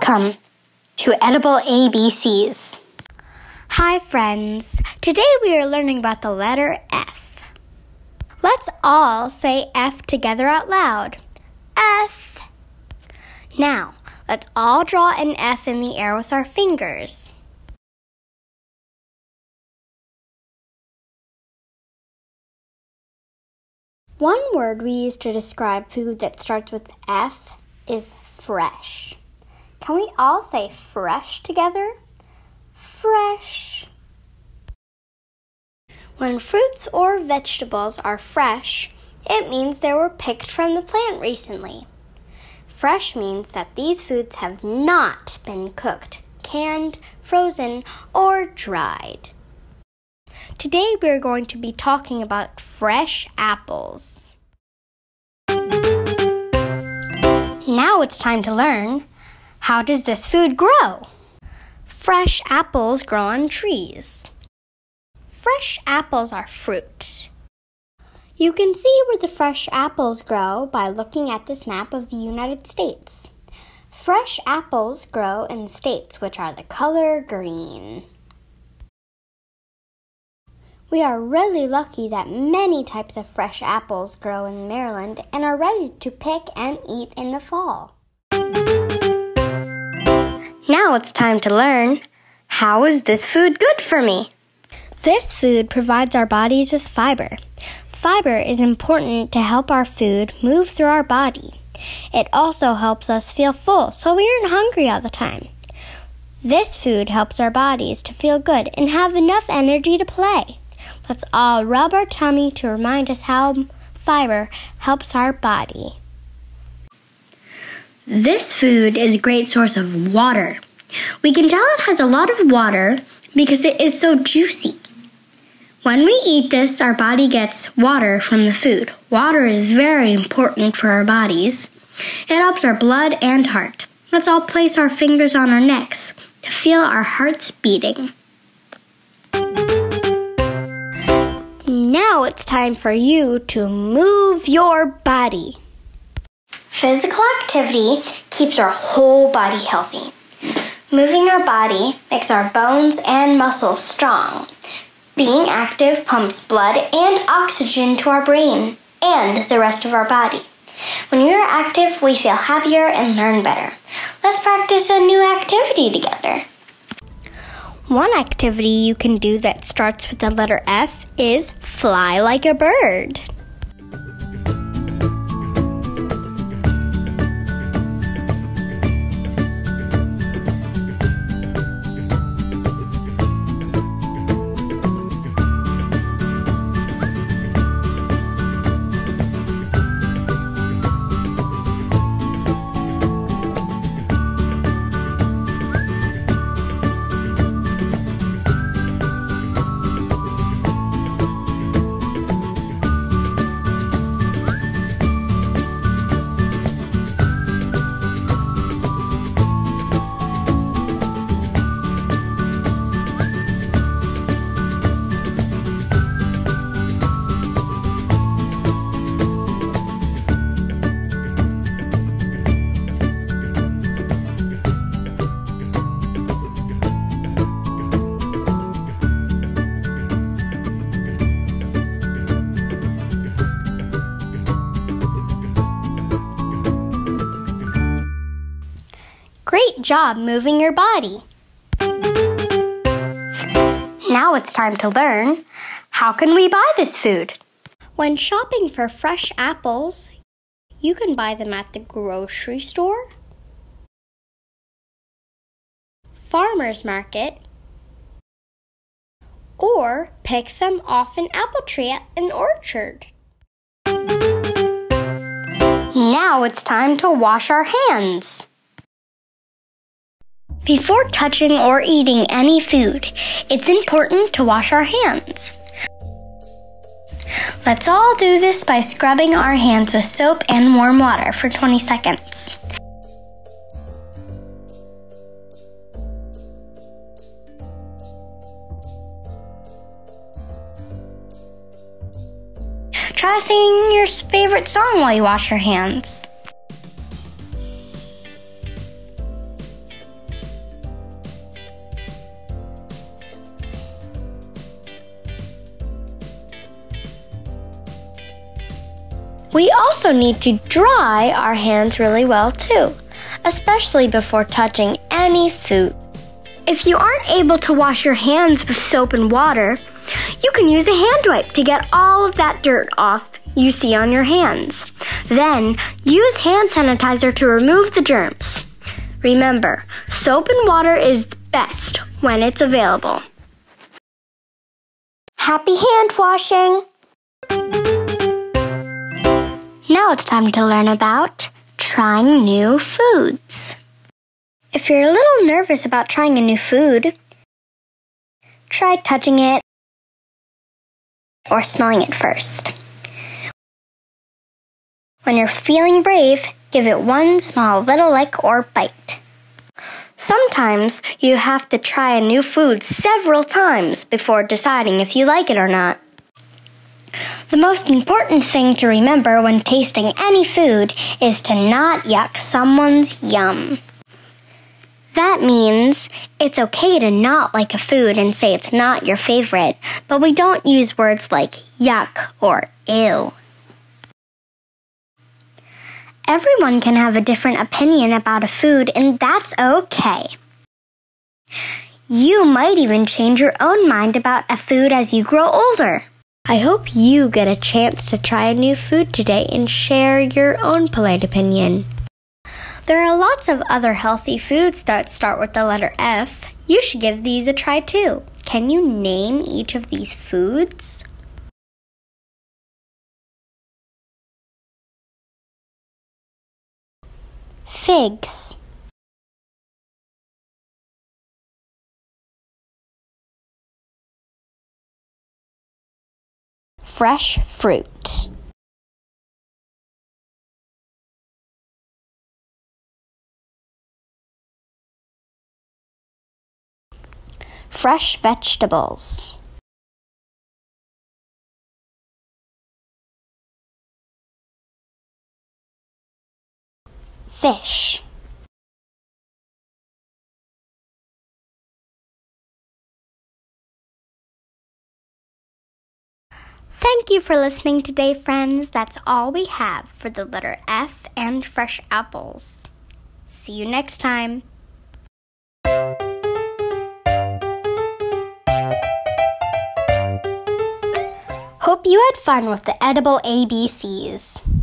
Welcome to Edible ABCs. Hi friends, today we are learning about the letter F. Let's all say F together out loud. F. Now, let's all draw an F in the air with our fingers. One word we use to describe food that starts with F is fresh. Can we all say fresh together? Fresh. When fruits or vegetables are fresh, it means they were picked from the plant recently. Fresh means that these foods have not been cooked, canned, frozen, or dried. Today we are going to be talking about fresh apples. Now it's time to learn, how does this food grow? Fresh apples grow on trees. Fresh apples are fruit. You can see where the fresh apples grow by looking at this map of the United States. Fresh apples grow in the states which are the color green. We are really lucky that many types of fresh apples grow in Maryland and are ready to pick and eat in the fall. Now it's time to learn, how is this food good for me? This food provides our bodies with fiber. Fiber is important to help our food move through our body. It also helps us feel full so we aren't hungry all the time. This food helps our bodies to feel good and have enough energy to play. Let's all rub our tummy to remind us how fiber helps our body. This food is a great source of water. We can tell it has a lot of water because it is so juicy. When we eat this, our body gets water from the food. Water is very important for our bodies. It helps our blood and heart. Let's all place our fingers on our necks to feel our hearts beating. Now it's time for you to move your body. Physical activity keeps our whole body healthy. Moving our body makes our bones and muscles strong. Being active pumps blood and oxygen to our brain and the rest of our body. When we are active, we feel happier and learn better. Let's practice a new activity together. One activity you can do that starts with the letter F is fly like a bird. Great job moving your body. Now it's time to learn, how can we buy this food? When shopping for fresh apples, you can buy them at the grocery store, farmer's market, or pick them off an apple tree at an orchard. Now it's time to wash our hands. Before touching or eating any food, it's important to wash our hands. Let's all do this by scrubbing our hands with soap and warm water for 20 seconds. Try singing your favorite song while you wash your hands. We also need to dry our hands really well too, especially before touching any food. If you aren't able to wash your hands with soap and water, you can use a hand wipe to get all of that dirt off you see on your hands. Then, use hand sanitizer to remove the germs. Remember, soap and water is best when it's available. Happy hand washing! Now it's time to learn about trying new foods. If you're a little nervous about trying a new food, try touching it or smelling it first. When you're feeling brave, give it one small little lick or bite. Sometimes you have to try a new food several times before deciding if you like it or not. The most important thing to remember when tasting any food is to not yuck someone's yum. That means it's okay to not like a food and say it's not your favorite, but we don't use words like yuck or ew. Everyone can have a different opinion about a food, and that's okay. You might even change your own mind about a food as you grow older. I hope you get a chance to try a new food today and share your own polite opinion. There are lots of other healthy foods that start with the letter F. You should give these a try too. Can you name each of these foods? Figs, fresh fruit, fresh vegetables, fish, Thank you for listening today, friends. That's all we have for the letter F and fresh apples. See you next time. Hope you had fun with the edible ABCs.